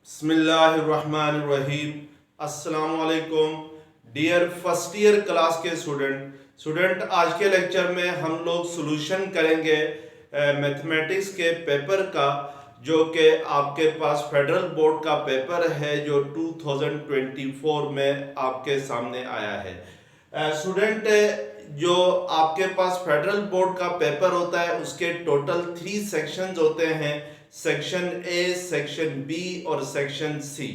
बिस्मिल्लाहिर्रहमानिर्रहीम। अस्सलाम वालेकुम डियर फर्स्ट ईयर क्लास के स्टूडेंट आज के लेक्चर में हम लोग सॉल्यूशन करेंगे मैथमेटिक्स के पेपर का, जो कि आपके पास फेडरल बोर्ड का पेपर है जो 2024 में आपके सामने आया है। स्टूडेंट, जो आपके पास फेडरल बोर्ड का पेपर होता है उसके टोटल 3 सेक्शंस होते हैं। सेक्शन ए, सेक्शन बी और सेक्शन सी।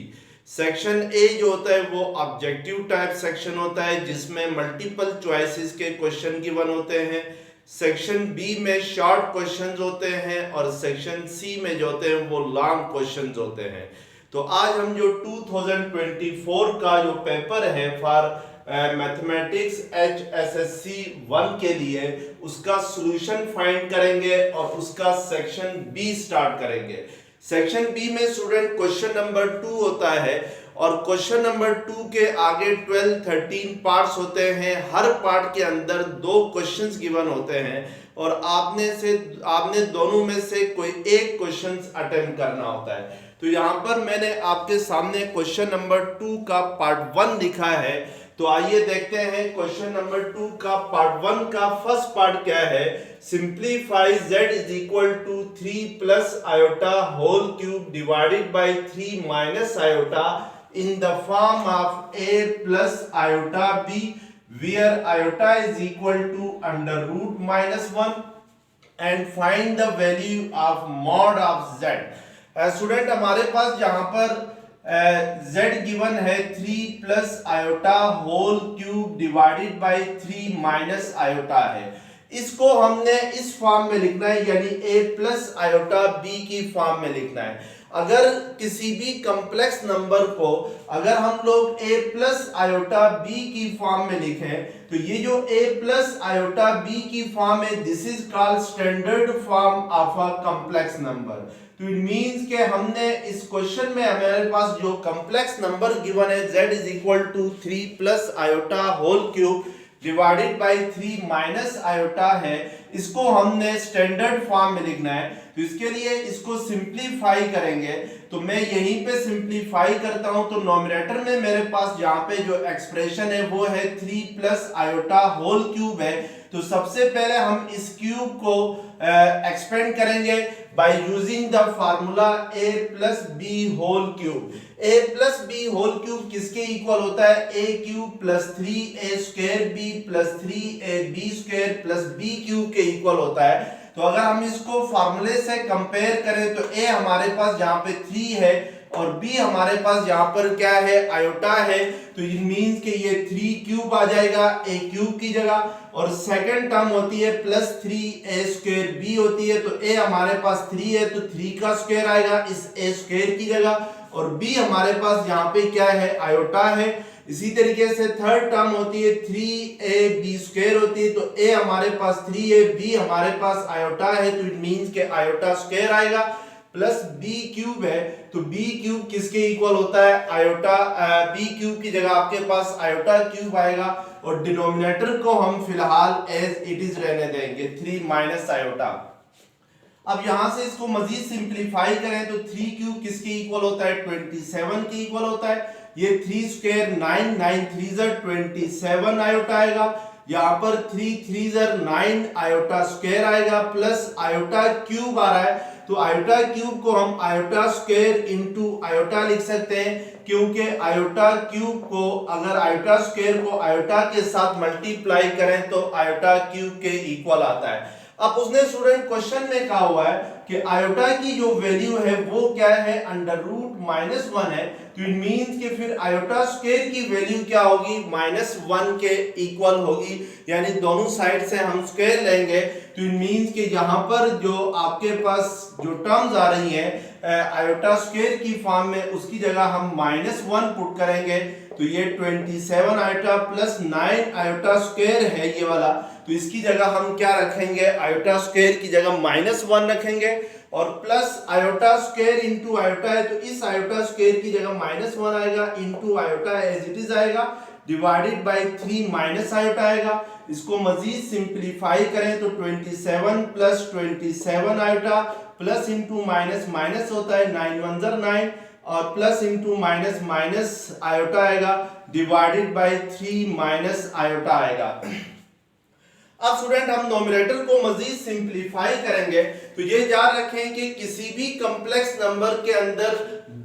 सेक्शन ए जो होता है वो ऑब्जेक्टिव टाइप सेक्शन होता है जिसमें मल्टीपल चॉइसेस के क्वेश्चन गिवन होते हैं। सेक्शन बी में शॉर्ट क्वेश्चंस होते हैं और सेक्शन सी में जो होते हैं वो लॉन्ग क्वेश्चंस होते हैं। तो आज हम जो 2024 का जो पेपर है फॉर मैथमेटिक्स HSSC 1 के लिए उसका सॉल्यूशन फाइंड करेंगे और उसका सेक्शन बी स्टार्ट करेंगे। सेक्शन बी में स्टूडेंट क्वेश्चन नंबर 2 होता है और क्वेश्चन नंबर 2 के आगे 12-13 पार्ट्स होते हैं। हर पार्ट के अंदर 2 क्वेश्चंस गिवन होते हैं और आपने दोनों में से कोई एक क्वेश्चन अटेम्प्ट करना होता है। तो यहाँ पर मैंने आपके सामने क्वेश्चन नंबर 2 का पार्ट 1 लिखा है। तो आइए देखते हैं क्वेश्चन नंबर 2 का पार्ट 1 का फर्स्ट पार्ट क्या है। Simplify z is equal to 3 plus iota whole cube divided by 3 minus iota in the form of a plus iota b where iota is equal to under root minus 1 and find the value of mod of z। Student, हमारे पास यहाँ पर z given है 3 plus iota whole cube divided by 3 minus iota है। इसको हमने इस form में लिखना है, यानी a प्लस आयोटा b की फॉर्म में लिखना है। अगर किसी भी कॉम्प्लेक्स नंबर को अगर हम लोग a प्लस आयोटा b की फॉर्म में लिखें तो ये जो a प्लस आयोटा b की फॉर्म है this is called standard form of a complex number. तो इट मींस के हमने इस क्वेश्चन में हमारे पास जो कॉम्प्लेक्स नंबर गिवन है z is equal to 3 plus iota whole cube divided by 3 minus iota है, इसको हमने स्टैंडर्ड फॉर्म में लिखना है। तो इसके लिए इसको सिंप्लीफाई करेंगे। तो मैं यहीं पे सिंप्लीफाई करता हूं तो नोमिनेटर में मेरे पास यहाँ पे जो एक्सप्रेशन है वो है 3 प्लस आयोटा होल क्यूब है। तो सबसे पहले हम इस क्यूब को एक्सपेंड करेंगे by using the formula a plus b whole cube. a plus b whole cube किसके इक्वल होता है? a cube plus 3a square b plus 3ab square plus b cube के इक्वल होता है। तो अगर हम इसको फार्मूले से कंपेयर करें तो a हमारे पास यहाँ पे 3 है और b हमारे पास यहाँ पर क्या है? आयोटा है। तो इट मींस कि ये 3 क्यूब आ जाएगा a क्यूब की जगह, और सेकंड टर्म होती है प्लस 3a स्क्वायर b होती है। तो a हमारे पास 3 है तो 3 का स्क्वायर आएगा इस a स्क्वायर की जगह, और b हमारे पास यहाँ पे क्या है? आयोटा है। इसी तरीके से थर्ड टर्म होती है 3ab स्क्वायर होती है। तो a हमारे पास 3 है, b हमारे पास आयोटा है तो इट मींस के आयोटा स्क्वायर आएगा, प्लस b क्यूब है। तो b क्यूब किसके इक्वल होता है? आयोटा। b क्यूब की जगह आपके पास आयोटा क्यूब आएगा और डिनोमिनेटर को हम फिलहाल एज इट इज रहने देंगे 3 माइनस आयोटा। अब यहां से इसको मजीद सिंप्लीफाई करें तो 3 क्यूब किसके इक्वल होता है? 27 के इक्वल होता है। ये 3 स्क्वायर 9, 9 3 27 आयोटा आएगा। यहाँ पर 3 3 9 आयोटा स्क्वायर आएगा, प्लस आयोटा क्यूब आ रहा है। तो आयोटा क्यूब को हम आयोटा स्क्वायर इनटू आयोटा लिख सकते हैं, क्योंकि आयोटा क्यूब को अगर आयोटा स्क्वायर को आयोटा के साथ मल्टीप्लाई करें तो आयोटा क्यूब के इक्वल आता है। अब उसने स्टूडेंट क्वेश्चन में कहा हुआ है कि आयोटा की जो वैल्यू है वो क्या है? अंडर रूट माइनस 1 है। तो इट मींस कि फिर आयोटा स्क्वायर की वैल्यू क्या होगी? -1 के इक्वल होगी, यानी दोनों साइड से हम स्क्वायर लेंगे। तो इट मींस कि यहाँ पर जो आपके पास जो टर्म्स आ रही हैं आयोटा स्क्वायर की फॉर्म में, उसकी जगह हम -1 पुट करेंगे। तो ये 27 आयोटा प्लस 9 आयोटा स्क्वायर है ये वाला, तो इसकी जगह हम क्या रखेंगे? आयोटा स्क्वायर की जगह -1 रखेंगे, और plus iota square into iota है तो इस आयोटा स्क्वायर की जगह -1 आएगा, into iota as it is आएगा, डिवाइडेड बाय 3 माइनस आयोटा आएगा। इसको मजीद सिंप्लीफाई करें तो 27 plus 27 iota plus into minus, minus होता है 9 1 9, और plus into minus minus iota आएगा डिवाइडेड बाय 3 माइनस आयोटा आएगा। अब स्टूडेंट हम नोमिनेटर को मजीद सिंपलीफाई करेंगे तो ये याद रखें कि किसी भी कॉम्प्लेक्स नंबर के अंदर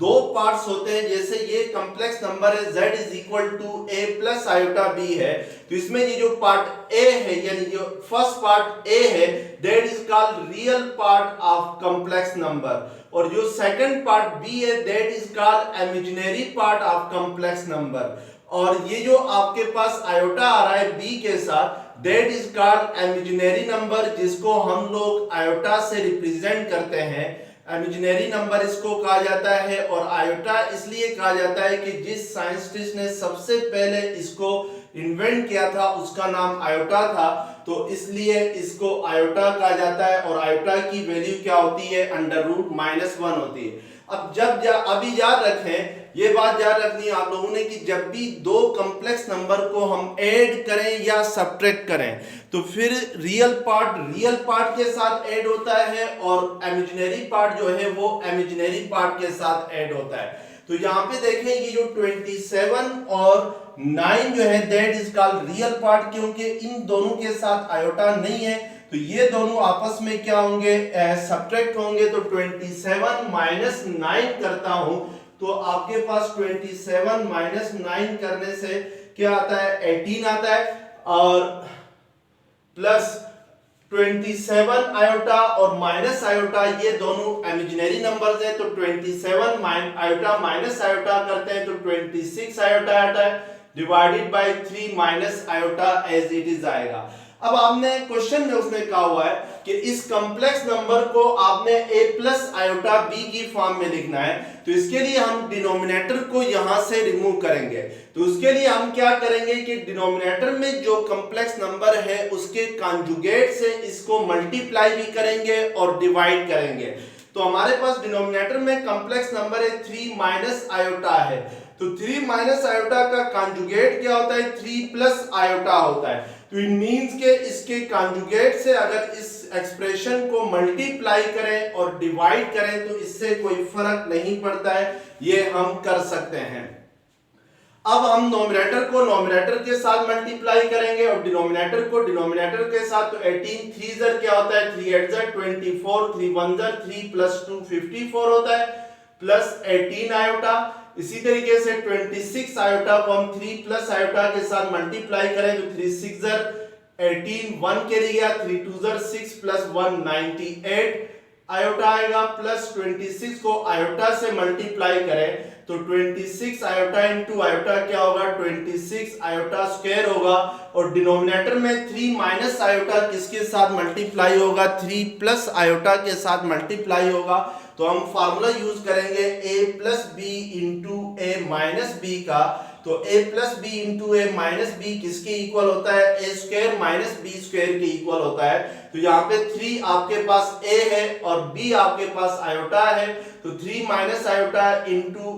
दो पार्ट्स होते हैं। जैसे ये कॉम्प्लेक्स नंबर है z is equal to a plus iota b है, तो इसमें ये जो पार्ट a है यानी जो फर्स्ट पार्ट a है that is called real part of complex number, और जो सेकंड पार्ट b है that is called imaginary part of complex number. और ये जो आपके पास आयोटा आ रहा है b के साथ that is called imaginary number, जिसको हम लोग आयोटा से रिप्रेजेंट करते हैं। इमेजिनरी नंबर इसको कहा जाता है, और आयोटा इसलिए कहा जाता है कि जिस साइंटिस्ट ने सबसे पहले इसको इन्वेंट किया था उसका नाम आयोटा था, तो इसलिए इसको आयोटा कहा जाता है। और आयोटा की वैल्यू क्या होती है, अंडर रूट -1 होती है। अब अभी याद रखें, ये बात याद रखनी है आप लोगों ने कि जब भी दो कॉम्प्लेक्स नंबर को हम ऐड करें या सब्ट्रैक्ट करें तो फिर रियल पार्ट के साथ ऐड होता है और इमेजिनरी पार्ट जो है वो इमेजिनरी पार्ट के साथ ऐड होता है। तो यहाँ पे देखें ये जो 27 और 9 जो है that is called real part, क्योंकि इन दोनों के साथ आयोटा नहीं है तो ये दोनों आपस में क्या होंगे, सब्ट्रैक्ट होंगे। तो 27 माइनस 9 करता हूं तो आपके पास 27 माइनस 9 करने से क्या आता है, 18 आता है, और प्लस 27 आयोटा और माइनस आयोटा ये दोनों इमेजिनरी नंबर्स हैं, तो 27 आयोटा माइनस आयोटा करते हैं तो 26 आयोटा आता है divided by 3 minus iota as it is आएगा। अब आपने क्वेश्चन में उसने कहा हुआ है कि इस कॉम्प्लेक्स नंबर को आपने a प्लस आयोटा b की फॉर्म में लिखना है, तो इसके लिए हम डिनोमिनेटर को यहां से रिमूव करेंगे। तो उसके लिए हम क्या करेंगे कि डिनोमिनेटर में जो कॉम्प्लेक्स नंबर है उसके कॉन्जुगेट से इसको मल्टीप्लाई भी करेंगे और डिवाइड करेंगे। तो हमारे पास डिनोमिनेटर में कॉम्प्लेक्स नंबर है 3 माइनस आयोटा है, तो 3 माइनस आयोटा का कॉन्जुगेट क्या होता है, 3 प्लस आयोटा होता है। तो इट मींस के इसके कॉन्जुगेट से अगर इस एक्सप्रेशन को मल्टीप्लाई करें और डिवाइड करें तो इससे कोई फर्क नहीं पड़ता है, ये हम कर सकते हैं। अब हम नोमिनेटर को नोमिनेटर के साथ मल्टीप्लाई करेंगे और डिनोमिनेटर को डिनोमिनेटर के साथ, तो 18 3 ज़र क्या होता है, 3 8 ज़र 24, 3 1 ज़र 3 प्लस 2 54 होता है, प्लस 18 आयोटा। इसी तरीके से 26 आयोटा को हम 3 प्लस आयोटा के साथ मल्टीप्लाई करें तो 3 6 ज़र 18 1 के लिए गया, 3 2 ज़र 6 प्लस 1 98 आयोटा आएगा, प्लस 26 को आयोटा से मल्टीप्लाई करें तो 26 आयोटा इंटू आयोटा क्या होगा, 26 आयोटा स्क्वायर होगा। और डिनोमिनेटर में 3 माइनस आयोटा किसके साथ मल्टीप्लाई होगा, 3 प्लस आयोटा के साथ मल्टीप्लाई होगा। तो हम फार्मूला यूज करेंगे a plus b into a minus b का। तो a plus b into a minus b किसके इक्वल होता है, a square minus b square के इक्वल होता है। तो यहाँ पे 3 आपके पास a है और b आपके पास आयोटा है, तो 3 minus iota into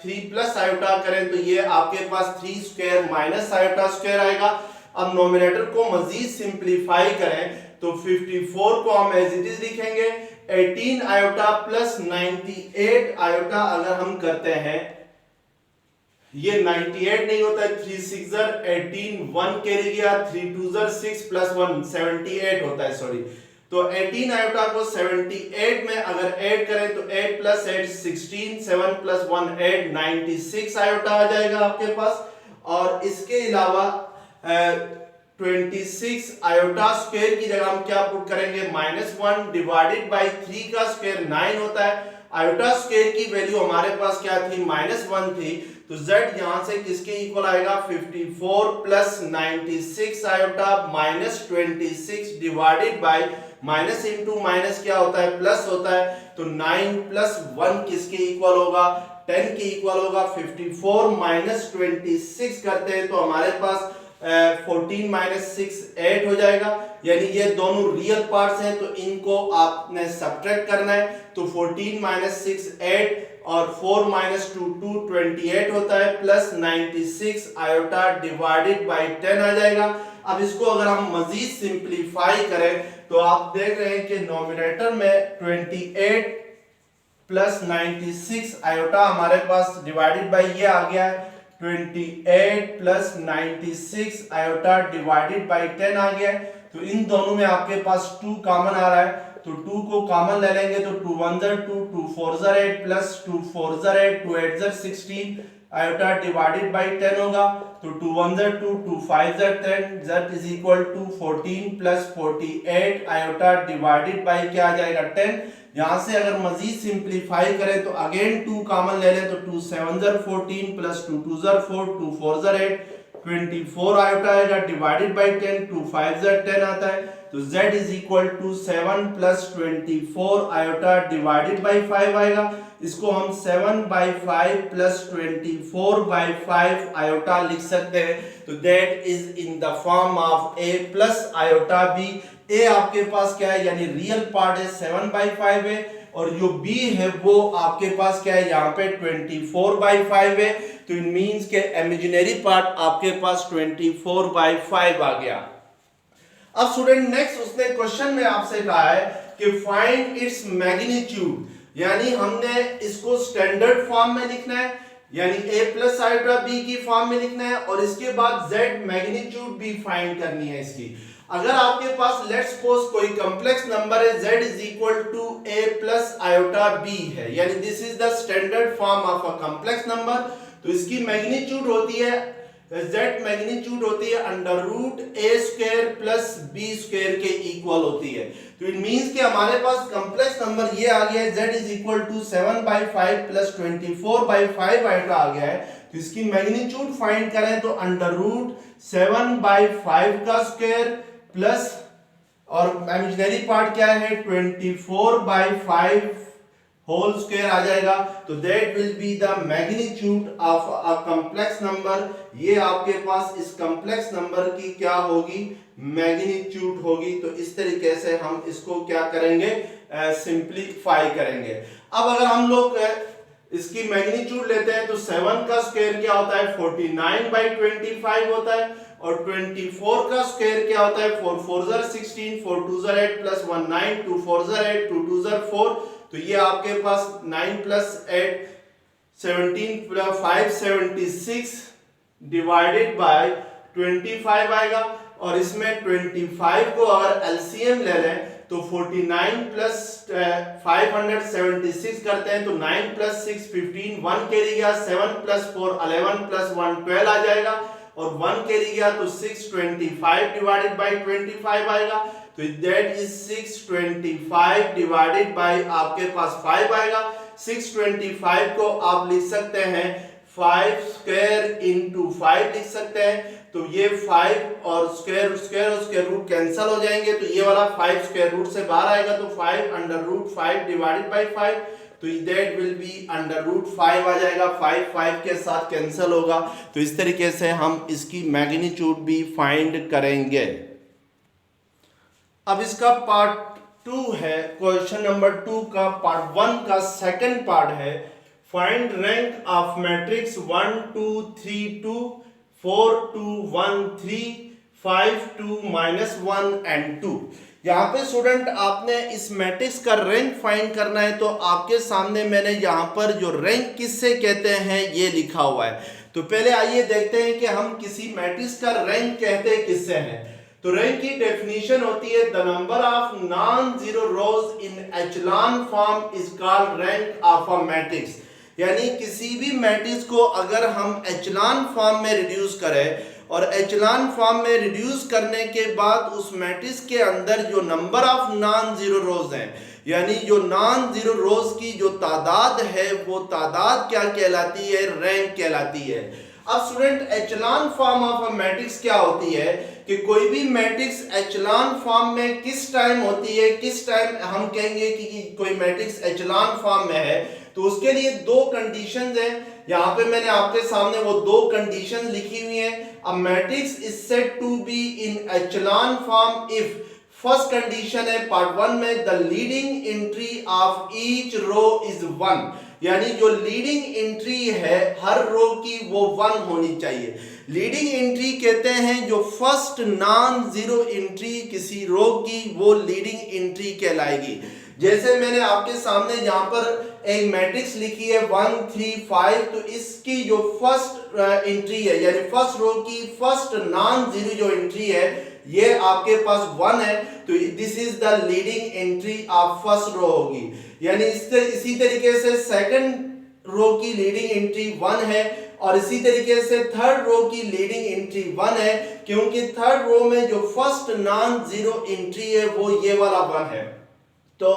3 plus iota करें तो ये आपके पास 3 स्क्वायर माइनस आयोटा स्क्वायर आएगा। अब नोमिनेटर को मजीद सिंप्लीफाई करें तो 54 को हम एज इट इज लिखेंगे, 18 आयोटा प्लस 98 आयोटा अगर हम करते हैं, ये 98 नहीं होता है, 3 6 ज़र 18 1 के लिए गया, 3 2 ज़र 6 प्लस 1 78 होता है, सॉरी। तो 18 आयोटा को 78 में अगर ऐड करें तो 8 प्लस 8 16, 7 प्लस 1 8 96 आयोटा आ जाएगा आपके पास। और इसके अलावा 26 आयोटा स्क्वायर की जगह हम क्या पुट करेंगे, -1 डिवाइडेड बाय 3 का स्क्वायर 9 होता है। आयोटा स्क्वायर की वैल्यू हमारे पास क्या थी, -1 थी, तो z यहां से किसके इक्वल आएगा, 54 plus 96 iota minus 26 divided by minus into minus क्या होता है, प्लस होता है। तो 9 प्लस 1 किसके इक्वल होगा, 10 के इक्वल होगा। 54 माइनस 26 करते हैं तो हमारे पास 14 माइनस 6 8 हो जाएगा, यानी ये दोनों रियल पार्ट्स हैं तो इनको आपने सब्ट्रैक्ट करना है। तो 14 माइनस 6 8 और 4 माइनस 2 2 28 होता है, प्लस 96 आयोटा डिवाइडेड बाय 10 आ जाएगा। अब इसको अगर हम मजीद सिंप्लीफाई करें तो आप देख रहे हैं कि नोमिनेटर में 28 प्लस 96 आयोटा हमारे पास डिवाइडेड बाई ये आ गया है 28 प्लस 96 आयोटा डिवाइडेड बाई 10 आ गया है। तो इन दोनों में आपके पास 2 कॉमन आ रहा है, तो 2 को कॉमन ले लेंगे तो 2 1 ज़र 2, 2 4 ज़र 8 प्लस 2 4 ज़र 8, 2 8 ज़र 16 आयोटा डिवाइडेड बाई 10 होगा। तो 2 1 ज़र 2, 2 5 ज़र 10, z is equal to 14 plus 48 iota divided by क्या आ जाएगा 10। यहां से अगर मजीद सिंप्लीफाई करें तो अगेन 2 कॉमन ले लें तो 2 7 ज़र 14 प्लस 2 2 ज़र 4, 2 4 ज़र 8, 24 आयोटा आएगा डिवाइडेड बाई 10, 2 5 ज़र 10 आता है। तो z is equal to 7 plus 24 iota divided by 5 आएगा। इसको हम 7 बाई 5 प्लस 24 बाई 5 आयोटा लिख सकते हैं। तो that is in the form of a plus iota b। a आपके पास क्या है, यानी रियल पार्ट है 7 बाई 5 है, और जो b है वो आपके पास क्या है, यहाँ पे 24 बाई 5 है। तो इट मीन्स के इमेजिनरी पार्ट आपके पास 24 बाई 5 आ गया। अब स्टूडेंट नेक्स्ट उसने क्वेश्चन में आपसे कहा है कि फाइंड इट्स मैग्नीट्यूड, यानी हमने इसको स्टैंडर्ड फॉर्म में लिखना है, यानी a प्लस आयोटा b की फॉर्म में लिखना है, और इसके बाद z मैग्नीट्यूड भी फाइंड करनी है इसकी। अगर आपके पास लेट्स सपोज कोई कॉम्प्लेक्स नंबर है z is equal to a plus iota b है, यानी this is the standard form of a complex number. तो इसकी मैग्नीट्यूड होती है, z मैग्नीट्यूड होती है under root a square plus b square के इक्वल होती है। तो इट मींस कि हमारे पास कॉम्प्लेक्स नंबर ये आ गया है z is equal to 7 by 5 plus 24 by 5 iota आ गया है। तो इसकी मैग्नीट्यूड फाइंड करें तो अंडर रूट 7 बाई 5 का स्क्वायर प्लस, और इमेजिनरी पार्ट क्या है 24 बाई 5 होल स्क्वायर आ जाएगा। तो that will be the magnitude of a complex number. ये आपके पास इस कॉम्प्लेक्स नंबर की क्या होगी, मैग्नीट्यूड होगी। तो इस तरीके से हम इसको क्या करेंगे, सिंप्लीफाई करेंगे। अब अगर हम लोग इसकी मैग्नीट्यूड लेते हैं तो 7 का स्क्वायर क्या होता है 49 बाई 25 होता है, और 24 का स्क्वायर क्या होता है 4 4 ज़र 16, 4 2 ज़र 8 प्लस 1 9, 2 4 ज़र 8, 2 2 ज़र 4। तो ये आपके पास 9 प्लस 8 17 प्लस 5 76 डिवाइडेड बाय 25 आएगा, और इसमें 25 को अगर एलसीएम ले लें तो 49 प्लस 576 करते हैं तो 9 प्लस 6 15, 1 कैरी गया, 7 प्लस 4 11 प्लस 1 12 आ जाएगा, और 1 कैरी गया तो 6 25 डिवाइडेड बाय 25 आएगा। तो दैट इज 625 डिवाइडेड बाय आपके पास 5 आएगा। 625 को आप लिख सकते हैं 5 स्क्वायर इंटू 5 लिख सकते हैं। तो ये 5 और स्क्वायर रूट कैंसिल हो जाएंगे, तो ये वाला 5 स्क्वायर रूट से बाहर आएगा, तो 5 अंडर रूट 5 डिवाइडेड बाय 5, तो that will be under root 5 आ जाएगा। 5 5 के साथ कैंसिल होगा। तो इस तरीके से हम इसकी मैग्नीट्यूड भी फाइंड करेंगे। अब इसका पार्ट 2 है, क्वेश्चन नंबर 2 का पार्ट 1 का सेकंड पार्ट है, find rank of matrix 1 2 3 2 4 2 1 3 5 2 -1 and 2। यहाँ पे स्टूडेंट आपने इस मैट्रिक्स का रैंक फाइंड करना है। तो आपके सामने मैंने यहाँ पर जो रैंक किससे कहते हैं ये लिखा हुआ है। तो पहले आइए देखते हैं कि हम किसी मैट्रिक्स का रैंक कहते किससे हैं। तो रैंक की डेफिनेशन होती है the number of non zero rose in echelon form is called rank of a matrix. यानी किसी भी मैट्रिक्स को अगर हम एचलॉन फॉर्म में रिड्यूस करें, और एचलॉन फॉर्म में रिड्यूस करने के बाद उस मैट्रिक्स के अंदर जो नंबर ऑफ नॉन जीरो रोज हैं, यानी जो नॉन जीरो रोज की जो तादाद है वो तादाद क्या कहलाती है, रैंक कहलाती है। अब student echelon form of a matrix क्या होती है कि कोई भी मैट्रिक्स एचलॉन फॉर्म में किस टाइम होती है, किस टाइम हम कहेंगे कि कोई मैट्रिक्स एचलॉन फॉर्म में है, तो उसके लिए दो कंडीशंस हैं। यहाँ पे मैंने आपके सामने वो दो कंडीशन लिखी हुई हैं। A matrix is said to be in echelon form if first condition है पार्ट 1 में the leading entry of each row is 1, यानी जो लीडिंग एंट्री है हर रो की वो 1 होनी चाहिए। लीडिंग एंट्री कहते हैं जो फर्स्ट नॉन जीरो एंट्री किसी रो की वो लीडिंग एंट्री कहलाएगी। जैसे मैंने आपके सामने यहाँ पर एक मैट्रिक्स लिखी है 1 3 5, तो इसकी जो फर्स्ट एंट्री है यानी फर्स्ट रो की फर्स्ट नॉन जीरो जो एंट्री है ये आपके पास 1 है, तो this is the leading entry of first row होगी। यानी इसी तरीके से सेकंड रो की लीडिंग एंट्री 1 है और इसी तरीके से थर्ड रो की लीडिंग एंट्री 1 है, क्योंकि थर्ड रो में जो फर्स्ट नॉन जीरो एंट्री है वो ये वाला 1 है। तो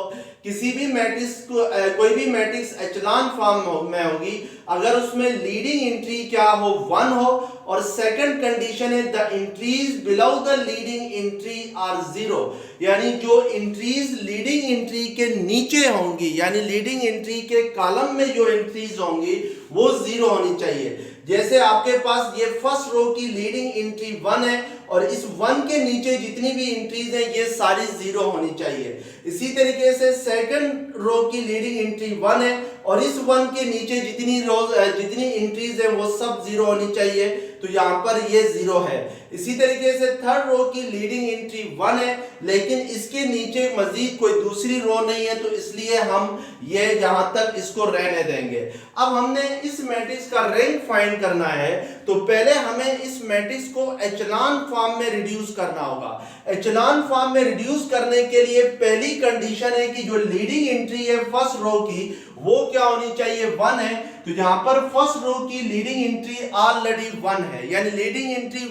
किसी भी मैट्रिक्स को कोई भी मैट्रिक्स एचेलॉन फॉर्म में होगी अगर उसमें लीडिंग एंट्री क्या हो 1 हो और सेकंड कंडीशन है the entries below the leading entry are 0, यानी जो एंट्रीज लीडिंग एंट्री के नीचे होंगी यानी लीडिंग एंट्री के कॉलम में जो एंट्रीज होंगी वो 0 होनी चाहिए। जैसे आपके पास ये फर्स्ट रो की लीडिंग एंट्री 1 है और इस 1 के नीचे जितनी भी एंट्रीज हैं ये सारी 0 होनी चाहिए। इसी तरीके से सेकंड रो की लीडिंग एंट्री 1 है और इस 1 के नीचे जितनी एंट्रीज हैं वो सब 0 होनी चाहिए, तो यहाँ पर ये 0 है। इसी तरीके से थर्ड रो की लीडिंग एंट्री 1 है लेकिन इसके नीचे मजीद कोई दूसरी रो नहीं है, तो इसलिए हम ये यहाँ तक इसको रहने देंगे। अब हमने इस मैट्रिक्स का रैंक फाइंड करना है, तो पहले हमें इस मैट्रिक्स को एचेलॉन फॉर्म में रिड्यूस करना होगा। एचेलॉन फॉर्म में रिड्यूस करने के लिए पहली कंडीशन है कि जो लीडिंग एंट्री है फर्स्ट रो की वो क्या होनी चाहिए 1 है, तो यहाँ पर फर्स्ट रो की लीडिंग एंट्री ऑलरेडी 1 है, यानी लीडिंग एंट्री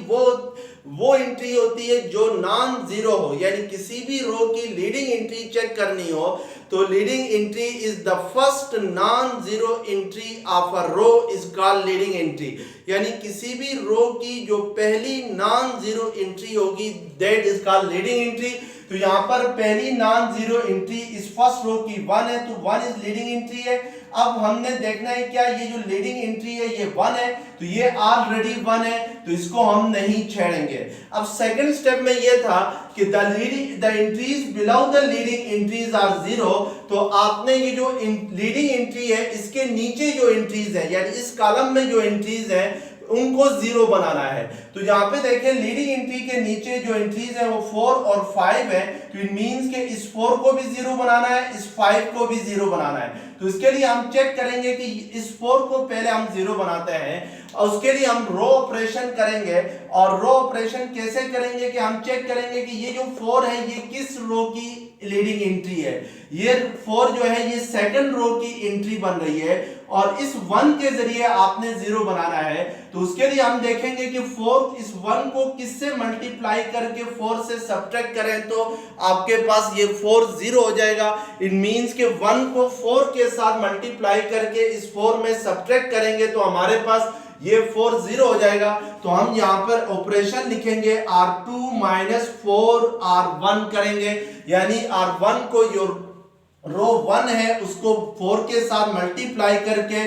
वो एंट्री होती है जो नॉन जीरो हो, यानी किसी भी रो की लीडिंग एंट्री चेक करनी हो तो leading entry is the first non zero entry of a row is called leading entry, यानी किसी भी रो की जो पहली नॉन जीरो एंट्री होगी that is called leading entry. तो यहाँ पर पहली नॉन जीरो एंट्री इस फर्स्ट रो की 1 है, तो 1 इज लीडिंग एंट्री है। अब हमने देखना है क्या ये जो लीडिंग एंट्री है ये 1 है, तो ये ऑलरेडी 1 है, तो इसको हम नहीं छेड़ेंगे। अब सेकंड स्टेप में ये था कि the entries below the leading entries are 0, तो आपने ये जो लीडिंग एंट्री है इसके नीचे जो एंट्रीज है यानी इस कॉलम में जो एंट्रीज है उनको 0 बनाना है। तो यहाँ पे देखें लीडिंग एंट्री के नीचे जो एंट्रीज है वो 4 और 5 है, तो इट मींस कि इस 4 को भी 0 बनाना है, इस 5 को भी 0 बनाना है। तो इसके लिए हम चेक करेंगे कि इस 4 को पहले हम 0 बनाते हैं और उसके लिए हम रो ऑपरेशन करेंगे। और रो ऑपरेशन कैसे करेंगे कि हम चेक करेंगे कि ये जो 4 है ये किस रो की लीडिंग एंट्री है। ये 4 जो है ये सेकंड रो की एंट्री बन रही है और इस 1 के जरिए आपने 0 बनाना है। तो उसके लिए हम देखेंगे कि 4 इस 1 को किससे मल्टीप्लाई करके 4 से सब्ट्रैक्ट करें तो आपके पास ये 4 0 हो जाएगा। इट मींस कि 1 को 4 के साथ मल्टीप्लाई करके इस 4 में सब्ट्रैक्ट करेंगे तो हमारे पास ये 4 0 हो जाएगा। तो हम यहाँ पर ऑपरेशन लिखेंगे R2 माइनस 4 R1 करेंगे, यानी R1 को जो रो 1 है उसको 4 के साथ मल्टीप्लाई करके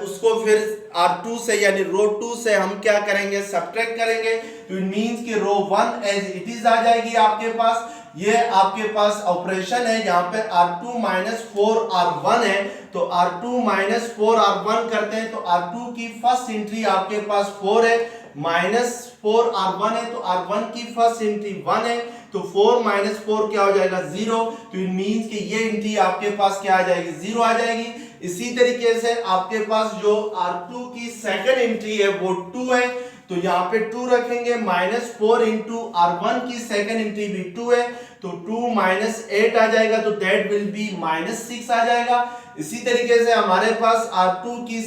उसको फिर R2 से यानी रो 2 से हम क्या करेंगे सब्ट्रैक्ट करेंगे, तो इट मींस कि रो 1 एज इट इज आ जाएगी आपके पास। ये आपके पास ऑपरेशन है, यहाँ पे R2 माइनस 4 R1 है, तो R2 माइनस 4 R1 करते हैं तो R2 की फर्स्ट एंट्री आपके पास 4 है, माइनस 4 R1 है तो R1 की फर्स्ट एंट्री 1 है, तो 4 माइनस 4 क्या हो जाएगा 0। तो इट मींस कि ये एंट्री आपके पास क्या आ जाएगी 0 आ जाएगी। इसी तरीके से आपके पास जो R2 की सेकंड एंट्री है वो 2 है, तो यहाँ पे 2 रखेंगे, माइनस 4 इंटू R1 की सेकंड एंट्री भी 2 है, तो 2 माइनस 8 आ जाएगा, तो दैट विल बी माइनस 6 आ जाएगा। इसी तरीके से हमारे पास R2 की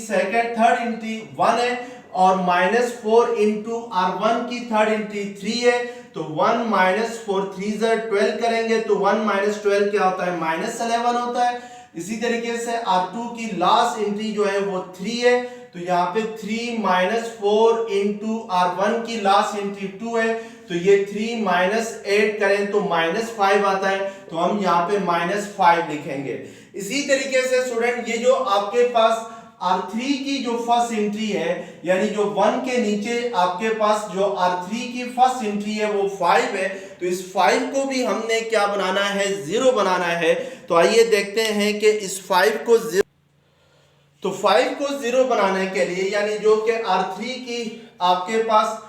थर्ड एंट्री 1 है और माइनस 4 इंटू R1 की थर्ड एंट्री 3 है, तो 1 माइनस 4 3 12 करेंगे तो 1 माइनस 12 क्या होता है माइनस 11 होता है। इसी तरीके से R2 की लास्ट एंट्री जो है वो 3 है, तो यहाँ पे 3 माइनस 4 इंटू R1 की लास्ट एंट्री 2 है, तो ये 3 माइनस 8 करें तो माइनस 5 आता है, तो हम यहाँ पे माइनस 5 लिखेंगे। इसी तरीके से स्टूडेंट ये जो आपके पास R3 की जो फर्स्ट एंट्री है यानी जो 1 के नीचे आपके पास जो R3 की फर्स्ट एंट्री है वो 5 है, तो इस 5 को भी हमने क्या बनाना है 0 बनाना है। तो आइए देखते हैं कि इस 5 को 0 तो 5 को 0 बनाने के लिए यानी जो कि R3 की आपके पास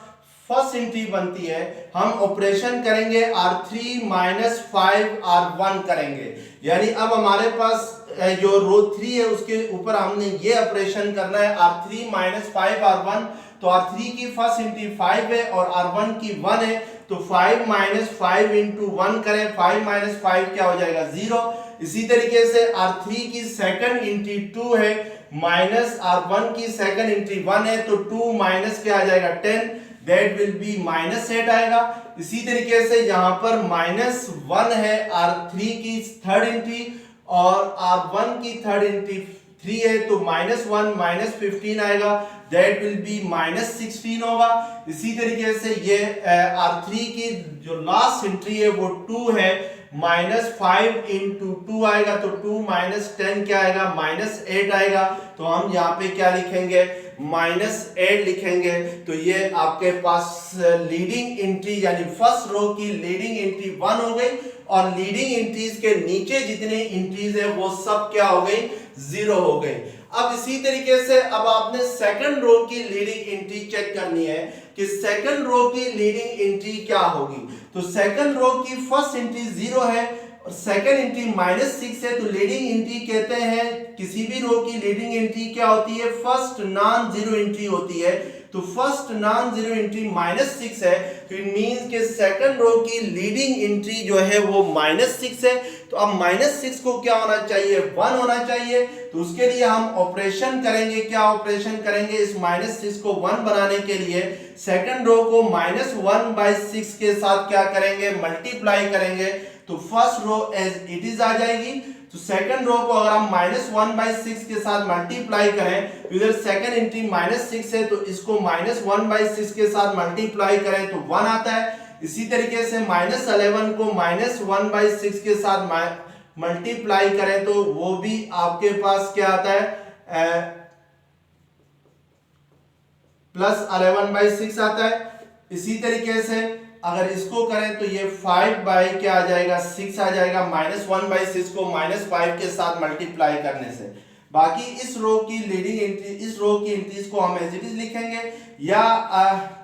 फर्स्ट एंट्री बनती है हम ऑपरेशन करेंगे R3 माइनस 5 R1 करेंगे, यानी अब हमारे पास जो रो 3 है उसके ऊपर हमने ये ऑपरेशन करना है, R3 माइनस 5R1, तो R3 की फर्स्ट इंट्री 5 है और R1 की 1 है, तो 5 माइनस 5 इंटू 1 करें, 5 माइनस 5 क्या हो जाएगा 0। इसी तरीके से R3 की सेकंड इंट्री 2 है, माइनस R1 की सेकंड इंट्री 1 है, तो 2 माइनस क्या आ जाएगा 10, दैट विल बी माइनस 8 आएगा। इसी तरीके से यहाँ पर माइनस 1 है R3 की थर्ड इंट्री और R1 की थर्ड इंट्री 3 है, तो माइनस 1 माइनस 15 आएगा, दैट विल बी माइनस 16 होगा। इसी तरीके से ये R3 की जो लास्ट एंट्री है वो 2 है, माइनस 5 इंटू 2 आएगा, तो 2 माइनस 10 क्या आएगा माइनस 8 आएगा। तो हम यहाँ पे क्या लिखेंगे माइनस 8 लिखेंगे। तो ये आपके पास लीडिंग एंट्री यानी फर्स्ट रो की लीडिंग एंट्री 1 हो गई और लीडिंग एंट्रीज के नीचे जितने एंट्रीज है वो सब क्या हो गई 0 हो गई। अब इसी तरीके से अब आपने सेकंड रो की लीडिंग एंट्री चेक करनी है कि सेकंड रो की लीडिंग एंट्री क्या होगी। तो सेकंड रो की फर्स्ट एंट्री 0 है और सेकंड एंट्री माइनस 6 है, तो लीडिंग एंट्री कहते हैं किसी भी रो की लीडिंग एंट्री क्या होती है फर्स्ट नॉन जीरो एंट्री होती है। तो first non zero entry minus 6 है, तो इट मींस कि सेकंड रो की लीडिंग एंट्री जो है वो माइनस 6 है। तो अब माइनस 6 को क्या होना चाहिए 1 होना चाहिए। तो उसके लिए हम ऑपरेशन करेंगे, क्या ऑपरेशन करेंगे इस माइनस 6 को 1 बनाने के लिए सेकंड रो को माइनस 1 बाई 6 के साथ क्या करेंगे मल्टीप्लाई करेंगे, तो first row as it is आ जाएगी। तो सेकंड रो को अगर हम माइनस 1 बाई 6 के साथ मल्टीप्लाई करें, तो इधर सेकंड एंट्री माइनस 6 है, तो इसको माइनस 1 बाई 6 के साथ मल्टीप्लाई करें तो 1 आता है। इसी तरीके से माइनस 11 को माइनस 1 बाई 6 के साथ मल्टीप्लाई करें तो वो भी आपके पास क्या आता है प्लस 11 बाई 6 आता है। इसी तरीके से अगर इसको करें तो ये 5 बाई क्या आ जाएगा 6 आ जाएगा, माइनस 1 बाई 6 को माइनस 5 के साथ मल्टीप्लाई करने से। बाकी इस रो की लीडिंग एंट्री इस रो की एंट्रीज को हम एज इट इज लिखेंगे या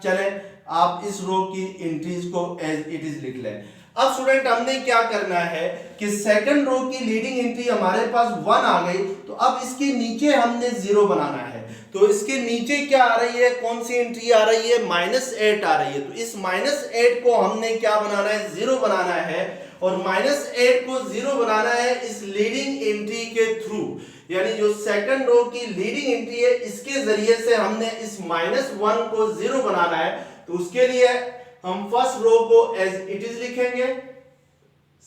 चलें आप इस रो की एंट्रीज को एज इट इज लिख लें। अब स्टूडेंट हमने क्या करना है कि सेकंड रो की लीडिंग एंट्री हमारे पास 1 आ गई, तो अब इसके नीचे हमने 0 बनाना है। तो इसके नीचे क्या आ रही है कौन सी एंट्री आ रही है माइनस 8 आ रही है। तो इस माइनस 8 को हमने क्या बनाना है 0 बनाना है और माइनस 8 को 0 बनाना है इस लीडिंग एंट्री के थ्रू, यानी जो सेकंड रो की लीडिंग एंट्री है इसके जरिए से हमने इस माइनस 1 को 0 बनाना है। तो उसके लिए हम फर्स्ट रो को एज इट इज लिखेंगे,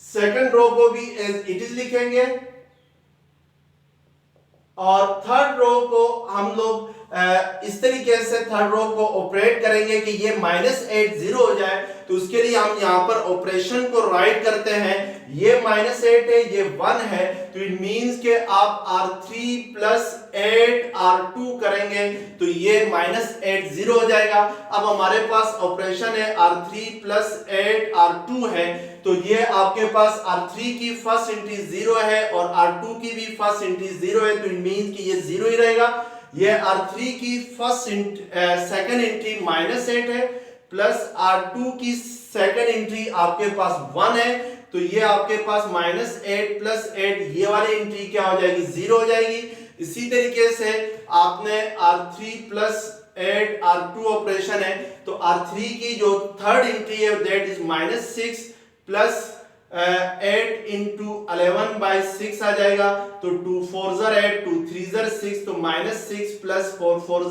सेकंड रो को भी एज इट इज लिखेंगे और थर्ड रो को हम लोग इस तरीके से थर्ड रो को ऑपरेट करेंगे कि ये -8 0 हो जाए। तो उसके लिए हम यहाँ पर ऑपरेशन को राइट करते हैं, ये -8 है ये 1 है, तो इट मींस के आप R3 प्लस 8 R2 करेंगे तो ये -8 0 हो जाएगा। अब हमारे पास ऑपरेशन है R3 प्लस 8 R2 है, तो ये आपके पास R3 की फर्स्ट एंट्री 0 है और R2 की भी फर्स्ट एंट्री 0 है, तो इट मींस कि ये 0 ही रहेगा। ये R3 की सेकंड एंट्री -8 है प्लस R2 की सेकंड एंट्री आपके पास 1 है, तो ये आपके पास -8 प्लस 8 ये वाली एंट्री क्या हो जाएगी 0 हो जाएगी। इसी तरीके से आपने R3 प्लस 8 R2 ऑपरेशन है, तो R3 की जो थर्ड एंट्री है that is -6 plus 8 into 11 by 6 आ जाएगा, तो 2 4 ज़र 8 2 3 ज़र 6, तो -6 प्लस 4 4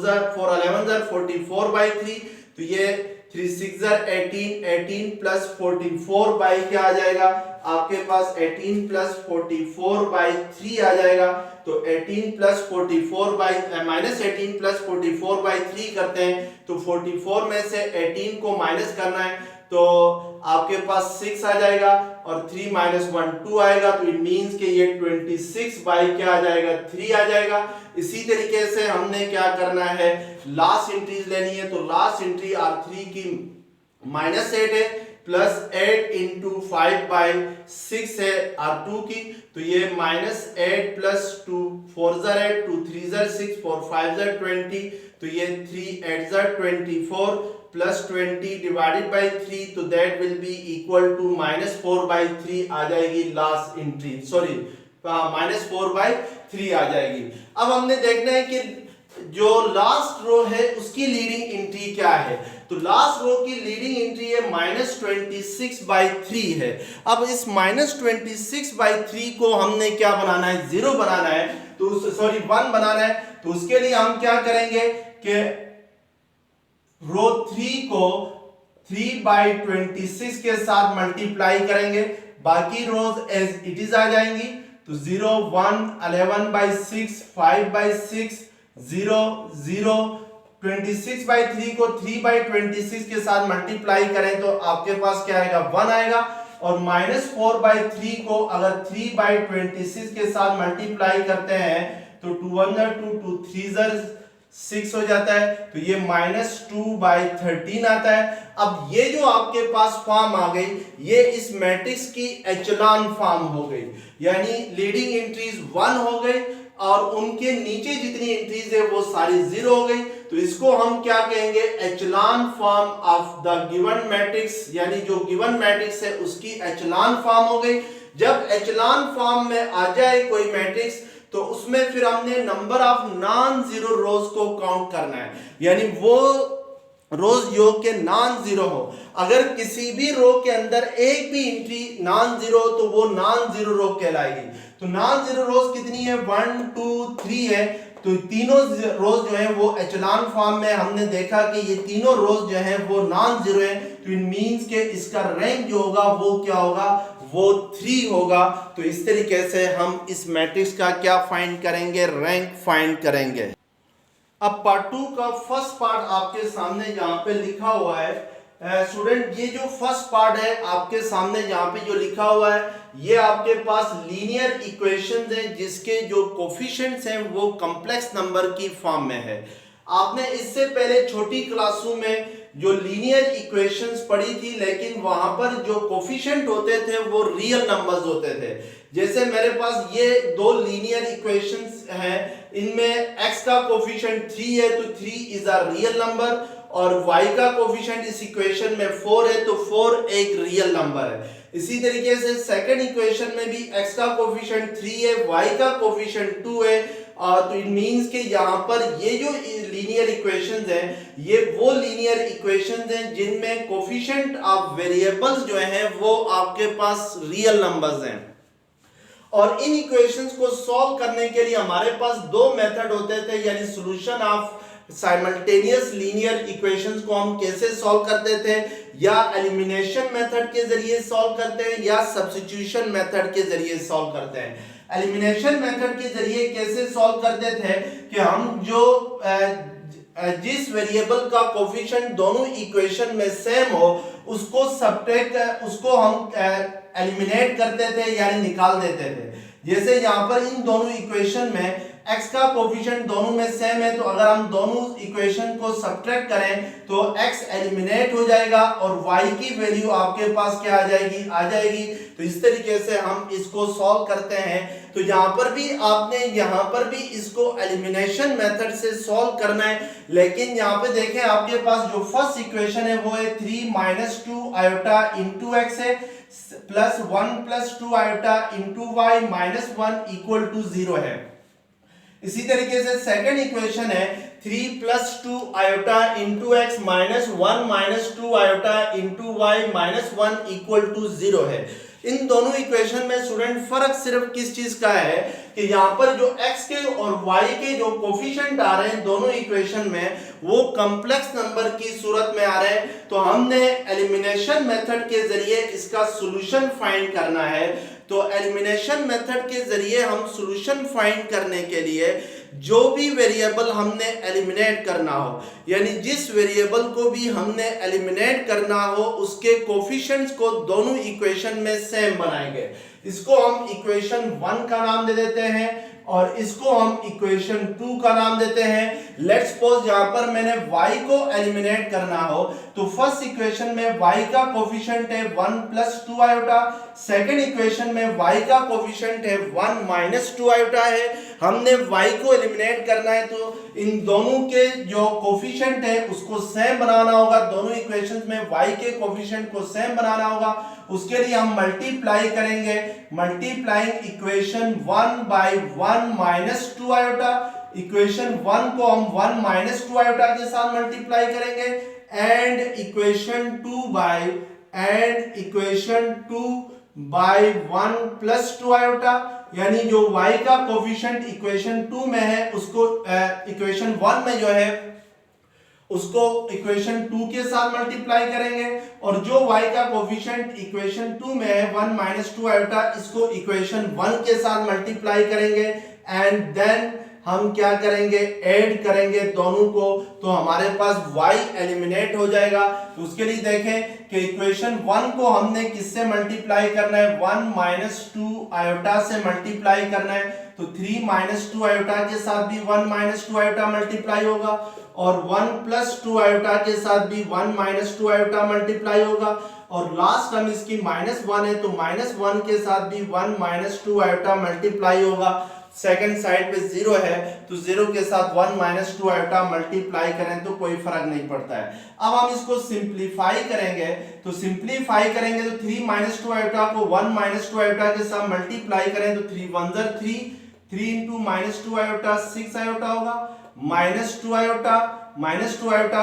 11 ज़र 44 बाई 3, तो ये 3 6 ज़र 18 18 प्लस 44 बाई क्या आ जाएगा आपके पास 18 प्लस 44 बाई 3 आ जाएगा। तो 18 प्लस 44 बाई -18 प्लस 44 बाई 3 करते हैं, तो 44 में से 18 को माइनस करना है तो आपके पास 6 आ जाएगा और 3 - 1 2 आएगा, तो इट मींस कि ये 26 बाई क्या आ जाएगा 3 आ जाएगा। इसी तरीके से हमने क्या करना है लास्ट एंट्रीज लेनी है, तो लास्ट एंट्री R3 की -8 है प्लस 8 इंटू 5 बाई 6 है R2 की, तो ये -8 प्लस 2 4 ज़र 8 2 3 ज़र 6 4 5 ज़र 20, तो ये 3 8 ज़र 24 प्लस 20 डिवाइडेड बाई 3, तो that will be equal to -4/3 आ जाएगी लास्ट एंट्री, सॉरी -4/3 आ जाएगी। अब हमने देखना है कि जो लास्ट रो है उसकी लीडिंग एंट्री क्या है। तो लास्ट रो की लीडिंग एंट्री है -26/3 है। अब इस -26/3 को हमने क्या बनाना है, 0 बनाना है, तो सॉरी 1 बनाना है। तो उसके लिए हम क्या करेंगे कि रो 3 को 3/26 के साथ मल्टीप्लाई करेंगे, बाकी रोज एज इट इज आ जाएंगी। तो 0 1 11/6 5/6 0 0 26/3 को 3/26 के साथ मल्टीप्लाई करें तो आपके पास क्या आएगा, 1 आएगा। और -4/3 को अगर 3/26 के साथ मल्टीप्लाई करते हैं तो 2 1 2 2 3 6 हो जाता है, तो ये -2/13 आता है। अब ये जो आपके पास फॉर्म आ गई, ये इस मैट्रिक्स की एचेलॉन फॉर्म हो गई, यानी लीडिंग एंट्रीज 1 हो गई और उनके नीचे जितनी एंट्रीज है वो सारी 0 हो गई। तो इसको हम क्या कहेंगे, echelon form of the given matrix, यानी जो गिवन मैट्रिक्स है उसकी एचेलॉन फॉर्म हो गई। जब एचेलॉन फॉर्म में आ जाए कोई मैट्रिक्स तो उसमें फिर हमने नंबर ऑफ नॉन जीरो रोज को काउंट करना है, यानी वो रोज जो के नॉन जीरो हो। अगर किसी भी रो के अंदर एक भी एंट्री नॉन जीरो हो तो वो नॉन जीरो रो कहलाएगी। तो नॉन जीरो रोज कितनी है, 1 2 3 है। तो तीनों रोज जो है वो एचेलॉन फॉर्म में हमने देखा कि ये तीनों रोज जो है वो नॉन जीरो है। तो इट मींस के इसका रैंक जो होगा वो क्या होगा, वो 3 होगा। तो इस तरीके से हम इस मैट्रिक्स का क्या फाइंड करेंगे, रैंक फाइंड करेंगे। अब पार्ट 2 का फर्स्ट पार्ट आपके सामने जहां पे लिखा हुआ है स्टूडेंट, ये जो फर्स्ट पार्ट है आपके सामने जहां पे जो लिखा हुआ है, ये आपके पास लीनियर इक्वेशंस हैं जिसके जो कोफिशिएंट्स हैं वो कॉम्प्लेक्स नंबर की फॉर्म में है। आपने इससे पहले छोटी क्लासों में जो लीनियर इक्वेशंस पढ़ी थी, लेकिन वहां पर जो कोफिशिएंट होते थे वो रियल नंबर्स होते थे। जैसे मेरे पास ये दो लीनियर इक्वेशंस हैं, इनमें x का कोफिशिएंट 3 है तो 3 इज अ रियल नंबर, और y का कोफिशिएंट इस इक्वेशन में 4 है तो 4 एक रियल नंबर है। इसी तरीके से सेकंड इक्वेशन में भी x का कोफिशिएंट 3 है, y का कोफिशिएंट 2 है। तो इट मींस कि यहाँ पर ये जो लीनियर इक्वेशंस हैं ये वो लीनियर इक्वेशंस हैं जिनमें कोफिशिएंट ऑफ वेरिएबल्स जो हैं वो आपके पास रियल नंबर्स हैं। और इन इक्वेशंस को सॉल्व करने के लिए हमारे पास दो मेथड होते थे, यानी solution of simultaneous linear equations को हम कैसे सॉल्व करते थे, या एलिमिनेशन मेथड के जरिए सॉल्व करते हैं या सब्स्टिट्यूशन मेथड के जरिए सॉल्व करते हैं। एलिमिनेशन मेथड के जरिए कैसे सॉल्व करते थे कि हम जो जिस वेरिएबल का कोफिशिएंट दोनों इक्वेशन में सेम हो उसको सब्ट्रैक्ट उसको हम एलिमिनेट करते थे, यानी निकाल देते थे। जैसे यहाँ पर इन दोनों इक्वेशन में x का कोफिशिएंट दोनों में सेम है, तो अगर हम दोनों इक्वेशन को सब्ट्रैक्ट करें तो x एलिमिनेट हो जाएगा और y की वैल्यू आपके पास क्या आ जाएगी। तो इस तरीके से हम इसको सॉल्व करते हैं। तो यहाँ पर भी आपने यहाँ पर भी इसको एलिमिनेशन मेथड से सॉल्व करना है, लेकिन यहाँ पे देखें आपके पास जो फर्स्ट इक्वेशन है वो है 3 - 2 आयोटा इंटू x है प्लस 1 + 2 आयोटा इंटू y -1 = 0 है। इसी तरीके से सेकंड इक्वेशन है 3 + 2 iota into x -1 - 2 iota into y -1 = 0 है। इन दोनों इक्वेशन में स्टूडेंट फर्क सिर्फ किस चीज का है कि यहाँ पर जो x के और y के जो कोफिशिएंट आ रहे हैं दोनों इक्वेशन में वो कॉम्प्लेक्स नंबर की सूरत में आ रहे हैं। तो हमने एलिमिनेशन मेथड के जरिए इसका सॉल्यूशन फाइंड करना है। तो एलिमिनेशन मेथड के जरिए हम सॉल्यूशन फाइंड करने के लिए जो भी वेरिएबल हमने एलिमिनेट करना हो, यानी जिस वेरिएबल को भी हमने एलिमिनेट करना हो उसके कोफिशिएंट्स को दोनों इक्वेशन में सेम बनाएंगे। इसको हम इक्वेशन 1 का नाम दे देते हैं और इसको हम इक्वेशन 2 का नाम देते हैं। लेट्स सपोज यहाँ पर मैंने y को एलिमिनेट करना हो तो फर्स्ट इक्वेशन में y का कोफिशिएंट है 1 + 2 आयोटा, सेकंड इक्वेशन में y का कोफिशिएंट है 1 - 2 आयोटा है। हमने y को एलिमिनेट करना है तो इन दोनों के जो कोफिशिएंट है उसको सेम बनाना होगा। दोनों इक्वेशंस में y के कोफिशिएंट को सेम बनाना होगा। उसके लिए हम मल्टीप्लाई करेंगे, multiplying equation 1 by 1 minus 2 iota. Equation 1 को हम 1 माइनस 2 आयोटा के साथ मल्टीप्लाई करेंगे and equation 2 by 1 plus 2 iota, यानी जो y का कोफिशिएंट इक्वेशन 2 में है उसको इक्वेशन 1 में जो है उसको इक्वेशन 2 के साथ मल्टीप्लाई करेंगे और जो y का कोफिशिएंट इक्वेशन 2 में है 1 माइनस 2 आयोटा, इसको इक्वेशन 1 के साथ मल्टीप्लाई करेंगे एंड देन हम क्या करेंगे, ऐड करेंगे दोनों को, तो हमारे पास y एलिमिनेट हो जाएगा। तो उसके लिए देखें कि इक्वेशन 1 को हमने किससे मल्टीप्लाई करना है, 1 माइनस 2 आयोटा से मल्टीप्लाई करना है। तो 3 माइनस 2 आयोटा के साथ भी 1 माइनस 2 आयोटा मल्टीप्लाई होगा और 1 प्लस 2 आयोटा के साथ भी 1 माइनस 2 आयोटा मल्टीप्लाई होगा और लास्ट टर्म इसकी -1 है तो -1 के साथ भी 1 माइनस 2 आयोटा मल्टीप्लाई होगा। सेकंड साइड पे 0 है तो 0 के साथ 1 माइनस 2 आयोटा मल्टीप्लाई करें तो कोई फर्क नहीं पड़ता है। अब हम इसको सिंप्लीफाई करेंगे तो 3 माइनस 2 आयोटा को 1 माइनस 2 आयोटा के साथ मल्टीप्लाई करें तो 3 1 ज़र 3 इंटू माइनस 2 आयोटा 6 आयोटा होगा, माइनस 2 आयोटा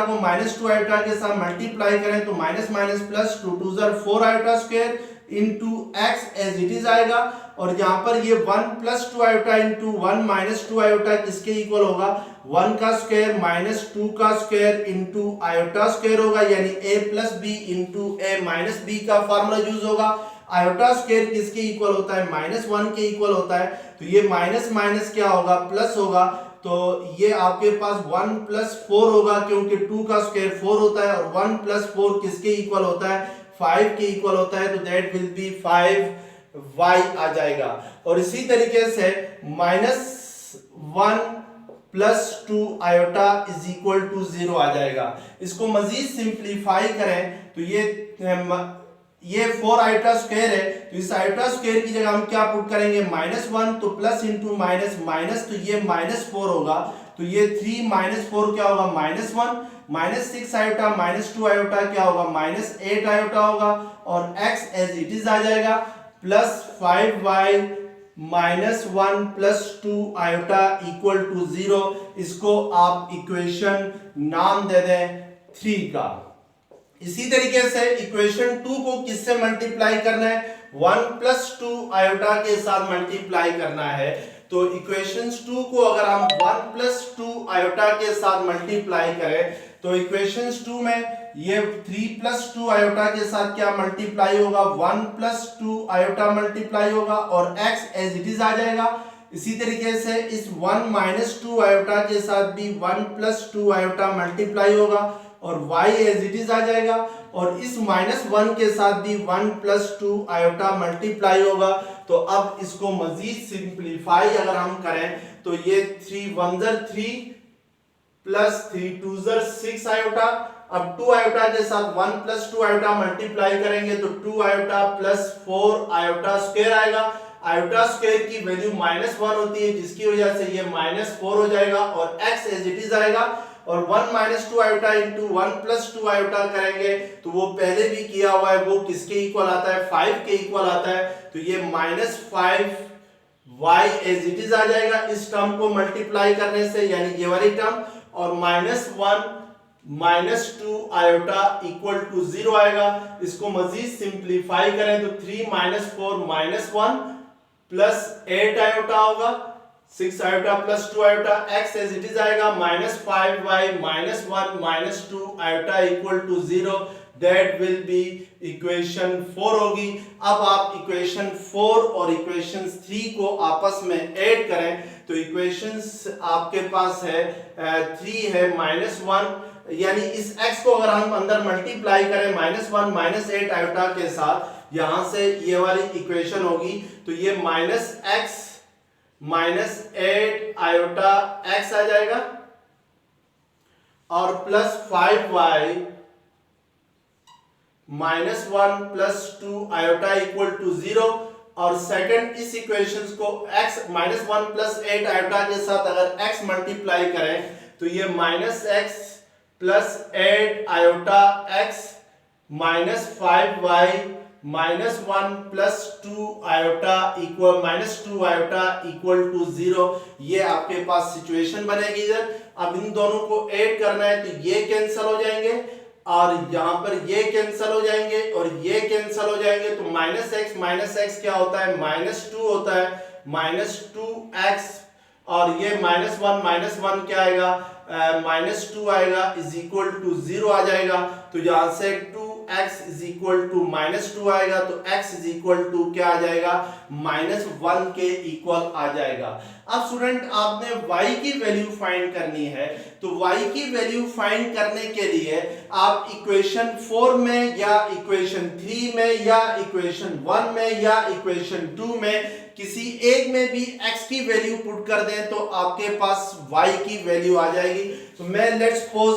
को माइनस 2 आयोटा के साथ मल्टीप्लाई करें तो माइनस माइनस प्लस 2 2 ज़र 4 iota square into x as it is आएगा और यहाँ पर ये 1 plus 2 iota into 1 minus 2 iota किसके इक्वल होगा, 1 का स्क्वायर माइनस 2 का स्क्वायर इंटू आयोटा स्क्वायर होगा, यानी a plus b into a minus b का फॉर्मूला यूज होगा। आयोटा स्क्वायर किसके इक्वल होता है, -1 के इक्वल होता है, तो ये माइनस माइनस क्या होगा, प्लस होगा, तो ये आपके पास 1 प्लस 4 होगा क्योंकि 2 का स्क्वायर 4 होता है और 1 प्लस 4 किसके इक्वल होता है, 5 के इक्वल होता है, तो दैट विल बी 5y आ जाएगा। और इसी तरीके से -1 plus 2 iota is equal to 0 आ जाएगा। इसको मजीद सिंप्लीफाई करें तो ये 4 आयोटा स्क्वायर है तो इस आयोटा स्क्वायर की जगह हम क्या पुट करेंगे, -1 तो प्लस इंटू माइनस माइनस तो ये -4 होगा, तो ये 3 माइनस 4 क्या होगा, -1 -6 आयोटा -2 आयोटा क्या होगा, -8 आयोटा होगा और x एज इट इज आ जाएगा plus 5y -1 plus 2 iota equal to 0। इसको आप इक्वेशन नाम दे दें 3 का। इसी तरीके से इक्वेशन 2 को किससे मल्टीप्लाई करना है, 1 प्लस 2 आयोटा के साथ मल्टीप्लाई करना है। तो इक्वेशंस 2 को अगर हम 1 प्लस 2 आयोटा के साथ मल्टीप्लाई करें तो इक्वेशंस 2 में ये 3 प्लस 2 आयोटा के साथ क्या मल्टीप्लाई होगा, 1 प्लस 2 आयोटा मल्टीप्लाई होगा और x एज इट इज आ जाएगा। इसी तरीके से इस 1 माइनस 2 आयोटा के साथ भी 1 प्लस 2 आयोटा मल्टीप्लाई होगा और y एज इट इज आ जाएगा और इस -1 के साथ भी 1 प्लस 2 आयोटा मल्टीप्लाई होगा। तो अब इसको मजीद सिंप्लीफाई अगर हम करें तो ये 3 1 ज़र 3 प्लस 3 2 ज़र 6 आयोटा, अब 2 आयोटा के साथ 1 प्लस 2 आयोटा मल्टीप्लाई करेंगे तो 2 आयोटा प्लस 4 आयोटा स्क्वायर आएगा। आयोटा स्क्वायर की वैल्यू -1 होती है जिसकी वजह से ये -4 हो जाएगा और x एज इट इज आएगा और 1 minus 2 iota into 1 plus 2 iota करेंगे तो वो पहले भी किया हुआ है, वो किसके इक्वल आता है, 5 के इक्वल आता है, तो ये -5y एज इट इज आ जाएगा इस टर्म को मल्टीप्लाई करने से, यानी ये वाली टर्म, और -1 -2 आयोटा इक्वल टू 0 आएगा। इसको मजीद सिंप्लीफाई करें तो 3 -4 -1 प्लस 8 आयोटा होगा, 6 iota plus 2 iota, x as it is आएगा -5y -1 -2 iota equal to 0, that will be equation 4 होगी। अब आप इक्वेशन 4 और इक्वेशन 3 को आपस में ऐड करें तो इक्वेशंस आपके पास है 3 है -1, यानी इस x को अगर हम अंदर मल्टीप्लाई करें -1 -8 आयोटा के साथ, यहां से ये वाली इक्वेशन होगी तो ये -x -8 आयोटा x आ जाएगा और plus 5y -1 plus 2 iota equal to 0, और सेकंड इस इक्वेशंस को x -1 प्लस 8 आयोटा के साथ अगर x मल्टीप्लाई करें तो ये -x plus 8 iota x minus 5y minus 1 plus 2 iota equal -2 iota equal to 0। ये आपके पास सिचुएशन बनेगी इधर। अब इन दोनों को ऐड करना है तो ये कैंसिल हो जाएंगे और यहां पर ये कैंसिल हो जाएंगे और ये कैंसिल हो जाएंगे तो माइनस एक्स क्या होता है -2 होता है -2x और ये -1 क्या आएगा -2 आएगा इज इक्वल टू 0 आ जाएगा। तो यहां से 2x इज इक्वल टू -2 आएगा तो x इज इक्वल टू क्या आ जाएगा -1 के इक्वल आ जाएगा। अब स्टूडेंट आपने y की वैल्यू फाइंड करनी है तो y की वैल्यू फाइंड करने के लिए आप इक्वेशन 4 में या इक्वेशन 3 में या इक्वेशन 1 में या इक्वेशन 2 में किसी एक में भी x की वैल्यू पुट कर दें तो आपके पास y की वैल्यू आ जाएगी। तो मैं लेट्स सपोज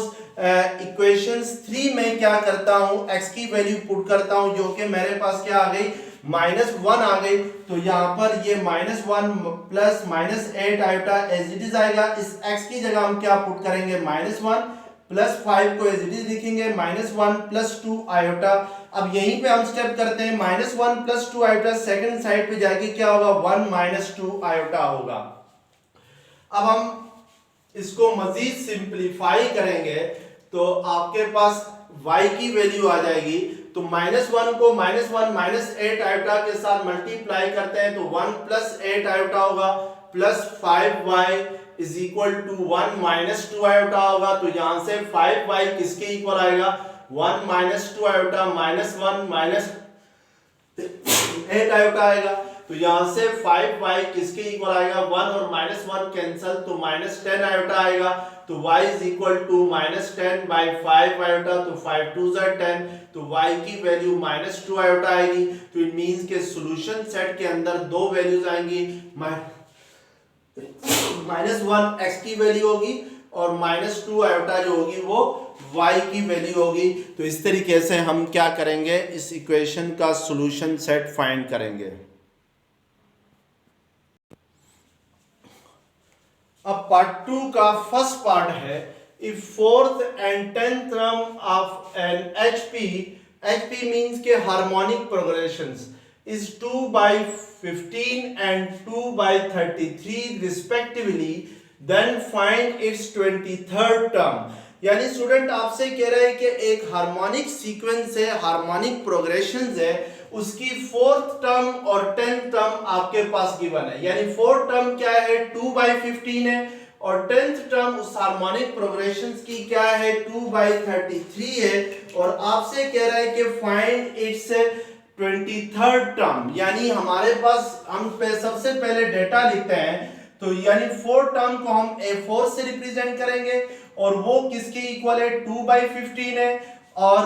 इक्वेशंस 3 में क्या करता हूं x की वैल्यू पुट करता हूं जो कि मेरे पास क्या आ गई -1 आ गई। तो यहां पर ये -1 plus -8 iota as it is आएगा। इस x की जगह हम क्या पुट करेंगे -1 प्लस 5 को एज इट इज लिखेंगे -1 प्लस 2 आयोटा। अब यहीं पे हम स्टेप करते हैं -1 प्लस 2 आयोटा सेकंड साइड पे जाके क्या होगा 1 -2 आयोटा होगा। अब हम इसको मजीद सिंपलीफाई करेंगे तो आपके पास y की वैल्यू आ जाएगी। तो -1 को -1 -8 आयोटा के साथ मल्टीप्लाई करते हैं तो 1 प्लस 8 आयोटा होगा plus 5y is equal to 1 -2 iota होगा। तो यहां से 5y किसके इक्वल आएगा 1 -2 आयोटा -1 -8 आयोटा आएगा। तो यहां से 5y किसके इक्वल आएगा 1 और -1 कैंसिल तो -10 आयोटा आएगा। तो y is equal to -10 by 5 iota तो 5 2 10 तो y की वैल्यू -2 आयोटा आएगी। तो इट मींस के सॉल्यूशन सेट के अंदर दो वैल्यूज आएंगी -1 x की वैल्यू होगी और -2 आयोटा जो होगी वो y की वैल्यू होगी। तो इस तरीके से हम क्या करेंगे इस इक्वेशन का सॉल्यूशन सेट फाइंड करेंगे। अब पार्ट 2 का फर्स्ट पार्ट है if fourth and 10th term of an HP means के harmonic progressions is 2 by 15 and 2 by 33 respectively, then find its 23rd term। यानी स्टूडेंट आपसे कह रहे हैं कि एक हार्मोनिक सीक्वेंस है हार्मोनिक प्रोग्रेशंस है उसकी 4th टर्म और 10th टर्म आपके पास गिवन है। यानी 4th टर्म क्या है 2 by 15 है और 10th टर्म उस हार्मोनिक प्रोग्रेशंस की क्या है 2 by 33 है और आपसे कह रहा है कि फाइंड इट्स 23rd टर्म। यानी हमारे पास हम सबसे पहले डेटा लिखते हैं तो यानी 4 टर्म को हम A4 से रिप्रेजेंट करेंगे और वो किसके इक्वल है 2 by 15 है और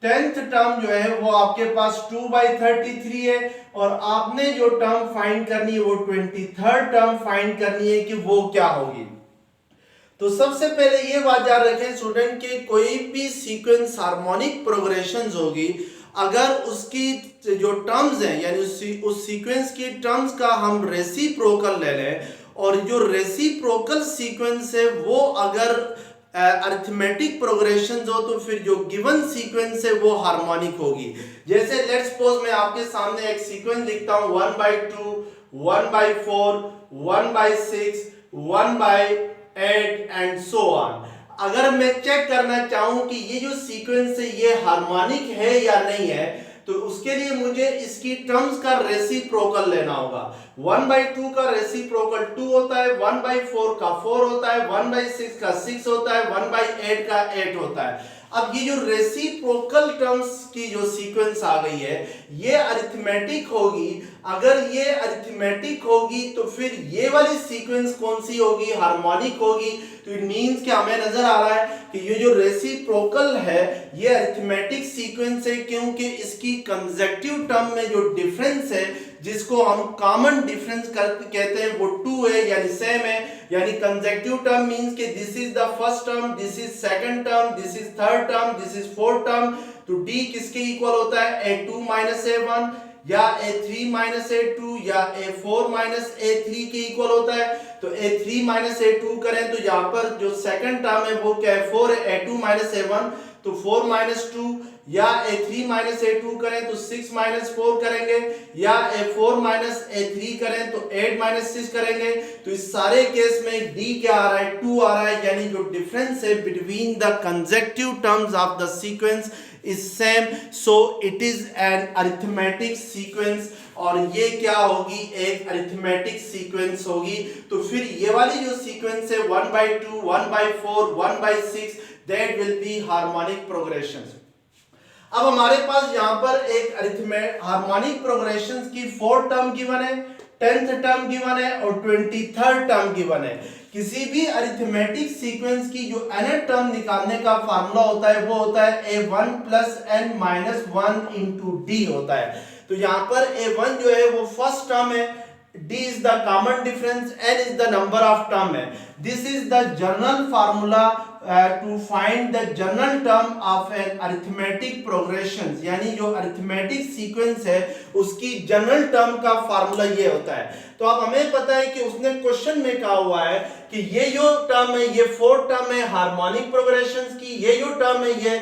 10th टर्म जो है वो आपके पास 2 by 33 है और आपने जो टर्म फाइंड करनी है वो 23rd टर्म फाइंड करनी है कि वो क्या होगी। तो सबसे पहले ये बात याद रखें स्टूडेंट के कोई भी सीक्वेंस हार्मोनिक प्रोग्रेशंस होगी अगर उसकी जो टर्म्स हैं यानी उस सीक्वेंस की टर्म्स का हम रेसिप्रोकल ले लें और जो रेसिप्रोकल सीक्वेंस है वो अगर अरिथमेटिक प्रोग्रेशंस हो तो फिर जो गिवन सीक्वेंस है वो हार्मोनिक होगी। जैसे लेट्स सपोज मैं आपके सामने एक सीक्वेंस लिखता हूं 1 by 2 1 by 4 1 by 6 1 by 8 and so on. अगर मैं चेक करना चाहूं कि ये जो सीक्वेंस है ये हार्मोनिक है या नहीं है तो उसके लिए मुझे इसकी टर्म्स का रेसिप्रोकल लेना होगा। 1 by 2 का रेसिप्रोकल 2 होता है 1 by 4 का 4 होता है 1 by 6 का 6 होता है 1 by 8 का 8 होता है। अब ये जो रेसिप्रोकल टर्म्स की जो सीक्वेंस आ गई है ये अरिथमेटिक होगी। अगर ये अरिथमेटिक होगी तो फिर ये वाली सीक्वेंस कौन सी होगी हार्मोनिक होगी। तो इट मींस कि हमें नजर आ रहा है कि ये जो रेसिप्रोकल है ये अरिथमेटिक सीक्वेंस है क्योंकि इसकी कंसेक्यूटिव टर्म में जो डिफरेंस है जिसको हम कॉमन डिफरेंस कहते हैं वो 2 है यानी सेम है। यानी कंसेक्यूटिव टर्म मींस कि this is the first term this is second term this is third term this is fourth term. तो d किसके इक्वल होता है a2 - a1 या a3 माइनस a2 या a4 माइनस a3 के इक्वल होता है। तो a3 माइनस a2 करें तो यहाँ पर जो सेकंड टर्म है वो क्या है 4 है, a2 माइनस a1 तो 4 माइनस 2, या a3 माइनस a2 करें तो 6 माइनस 4 करेंगे, या a4 माइनस a3 करें तो 8 माइनस 6 करेंगे। तो इस सारे केस में d क्या आ रहा है 2 आ रहा है, यानी जो डिफरेंस है between the consecutive terms of the sequence is same, so it is an arithmetic sequence. और ये क्या होगी एक अरिथमेटिक सीक्वेंस होगी। तो फिर ये वाली जो सीक्वेंस है 1/2 1/4 1/6 that will B harmonic progression. अब हमारे पास यहाँ पर एक अरिथमेटिक हार्मोनिक प्रोग्रेशंस की 4 टर्म गिवन है, 10th टर्म गिवन है और 23rd टर्म गिवन है। किसी भी अरिथमेटिक सीक्वेंस की जो nth टर्म निकालने का फार्मूला होता है वो होता है a1 plus n minus 1 into D होता है। तो यहाँ पर a1 जो है वो फर्स्ट टर्म है, d is the common difference, n is the number of term है। This is the general formula to find the general term of an arithmetic progression, यानी जो arithmetic sequence है उसकी general term का formula ये होता है। तो अब हमें पता है कि उसने क्वेश्चन में कहा हुआ है कि ये जो टर्म है ये 4 टर्म है हार्मोनिक प्रोग्रेशंस की, ये जो टर्म है ये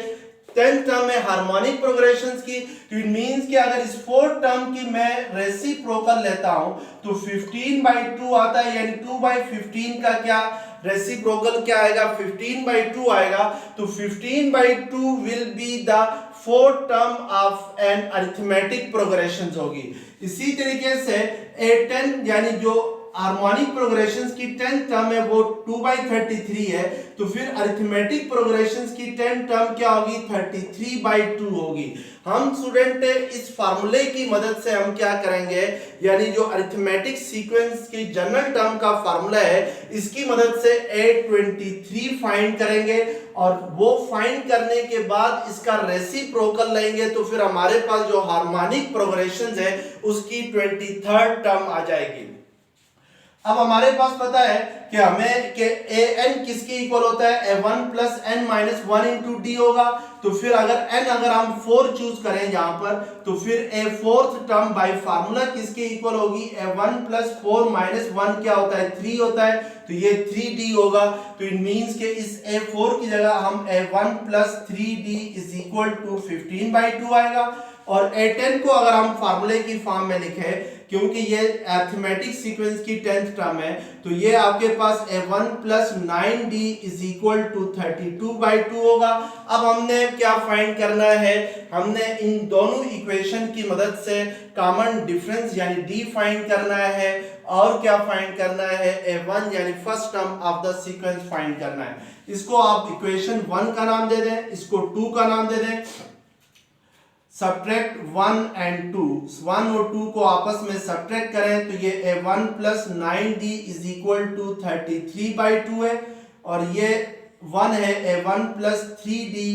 10th टर्म है हार्मोनिक प्रोग्रेशंस की। तो इट मींस कि अगर इस 4 टर्म की मैं रेसिप्रोकल लेता हूं तो 15/2 आता है, यानी 2/15 का क्या रेसिप्रोकल क्या आएगा 15/2 आएगा। तो 15/2 will be the 4th term of an arithmetic progressions होगी। इसी तरीके से a10 यानी जो हार्मोनिक प्रोग्रेशंस की 10th टर्म है वो 2/33 है। तो फिर अरिथमेटिक प्रोग्रेशंस की 10th टर्म क्या होगी 33/2 होगी। हम स्टूडेंट इस फार्मूले की मदद से हम क्या करेंगे, यानी जो अरिथमेटिक सीक्वेंस की जनरल टर्म का फार्मूला है इसकी मदद से a23 फाइंड करेंगे, और वो फाइंड करने के बाद इसका रेसिप्रोकल लेंगे तो फिर हमारे पास जो हार्मोनिक प्रोग्रेशंस है उसकी 23rd टर्म आ जाएगी। अब हमारे पास पता है कि हमें कि an किसके इक्वल होता है a1 plus n minus 1 into D होगा। तो फिर अगर हम 4 चूज करें यहाँ पर तो फिर a4th टर्म बाय फार्मूला किसके इक्वल होगी a1 प्लस 4 माइनस 1 क्या होता है 3 होता है, तो ये 3d होगा। तो इट मींस कि इस a4 की जगह हम a1 plus 3d is equal to 15/2 आएगा। और a10 को अगर हम फार्मूले की फॉर्म में लिखें क्योंकि ये अरिथमेटिक सीक्वेंस की 10th टर्म है तो ये आपके पास a1 प्लस 9d इज इक्वल टू 32/2 होगा। अब हमने क्या फाइंड करना है, हमने इन दोनों इक्वेशन की मदद से कॉमन डिफरेंस यानी d फाइंड करना है, और क्या फाइंड करना है a1 यानी first term of the sequence find करना है। इसको आप इक्वेशन 1 का नाम दे दें, इसको 2 का नाम दे दें। सब्ट्रैक्ट 1 and 2, 1 और 2 को आपस में सब्ट्रैक्ट करें तो ये a1 प्लस 9d इज इक्वल टू 33/2 है, और ये 1 है a1 plus 3d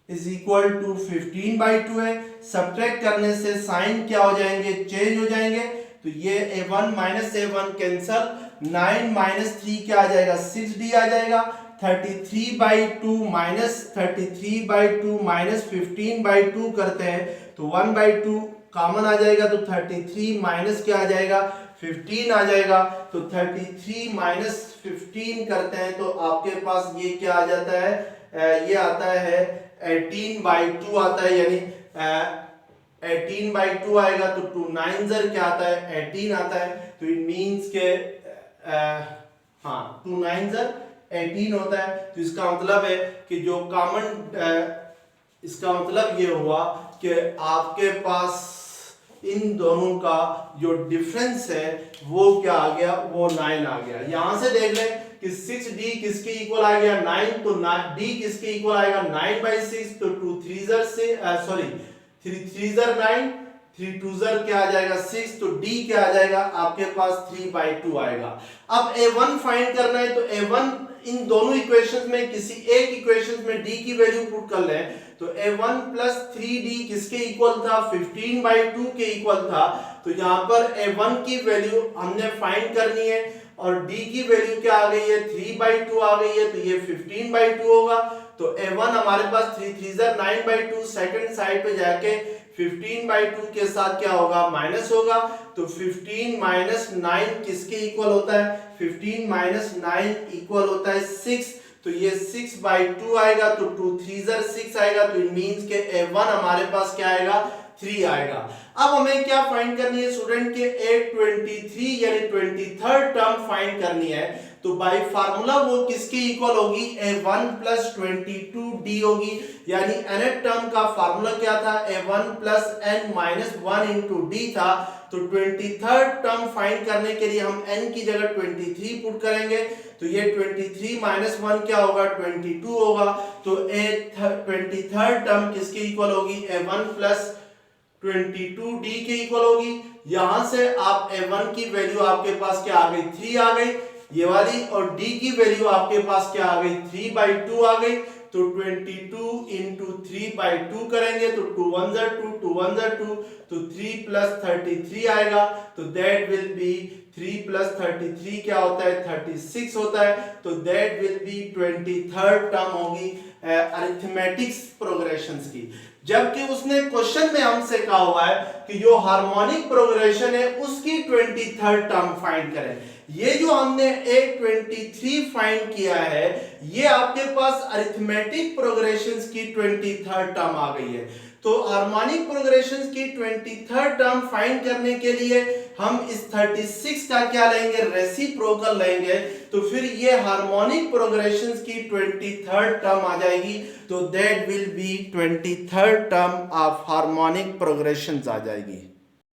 is equal to 15/2 है। सब्ट्रैक्ट करने से साइन क्या हो जाएंगे चेंज हो जाएंगे, तो ये a1 minus a1 cancel, 9 minus 3 क्या आ जाएगा 6d आ जाएगा। 33/2 माइनस 33/2 माइनस 15/2 करते हैं तो 1/2 कॉमन आ जाएगा, तो 33 माइनस क्या आ जाएगा 15 आ जाएगा। तो 33 माइनस 15 करते हैं तो आपके पास ये क्या आ जाता है, ये आता है 18/2 आता है, यानी 18/2 आएगा। तो 2 9 क्या आता है 18 आता है। तो इट मींस के 2 9 18 होता है। तो इसका मतलब है कि जो कॉमन इसका मतलब ये हुआ कि आपके पास इन दोनों का जो डिफरेंस है वो क्या आ गया, वो 9 आ गया। यहां से देख लें कि 6d किसके इक्वल आ गया 9, तो d किसके इक्वल आएगा 9/6, तो 2 3 से सॉरी 3 3 9, 3 2 क्या आ जाएगा 6, तो d क्या आ जाएगा आपके पास 3/2 आएगा। अब a1 फाइंड करना है तो a1 इन दोनों इक्वेशंस में किसी एक इक्वेशंस में d की वैल्यू पुट कर लें तो a1 प्लस 3d किसके इक्वल था 15/2 के इक्वल था। तो यहाँ पर a1 की वैल्यू हमने फाइंड करनी है और d की वैल्यू क्या आ गई है 3/2 आ गई है, तो ये 15/2 होगा। तो a1 हमारे पास 3 3 9/2 सेकंड साइड पे जाके 15/2 के साथ क्या होगा, माइनस होगा। तो 15 माइनस 9 किसके इक्वल होता है, 15 माइनस 9 इक्वल होता है 6। तो ये 6/2 आएगा, तो 2 3 6 आएगा। तो इट मींस के A1 हमारे पास क्या आएगा, 3 आएगा। अब हमें क्या फाइंड करनी है स्टूडेंट के A23 यानी 23rd टर्म फाइंड करनी है। तो बाय फार्मूला वो किसके इक्वल होगी, A1 प्लस 22D होगी। यानी nth टर्म का फार्मूला क्या था, A1 plus n minus 1 into D था। तो 23rd टर्म फाइंड करने के लिए हम n की जगह 23 पुट करेंगे। तो ये 23 माइनस 1 क्या होगा, 22 होगा। तो 23rd टर्म किसके इक्वल होगी, A1 प्लस 22D के इक्वल होगी। यहां से आप A1 की वैल्यू आपके पास क्या आ गई, 3 आ गई ये वाली, और D की वैल्यू आपके पास क्या आ गई, 3/2 आ गई। तो 22 इंटू 3/2 करेंगे तो 2 1 2 2 1 2, तो 3 प्लस 33 आएगा। तो दैट विल बी 3 प्लस 33 क्या होता है, 36 होता है। तो that will be 23rd term होगी अरिथमेटिक्स प्रोग्रेशंस की। जबकि उसने क्वेश्चन में हमसे कहा हुआ है कि जो हार्मोनिक प्रोग्रेशन है उसकी 23rd टर्म फाइंड करें। ये जो हमने A23 फाइंड किया है, ये आपके पास अरिथमेटिक प्रोग्रेशंस की 23rd टर्म आ गई है। तो हार्मोनिक प्रोग्रेशंस की 23rd टर्म फाइंड करने के लिए हम इस 36 का क्या लेंगे, रेसिप्रोकल लेंगे। तो फिर ये हार्मोनिक प्रोग्रेशंस की 23rd टर्म आ जाएगी। तो that will be 23rd term of harmonic progressions आ जाएगी।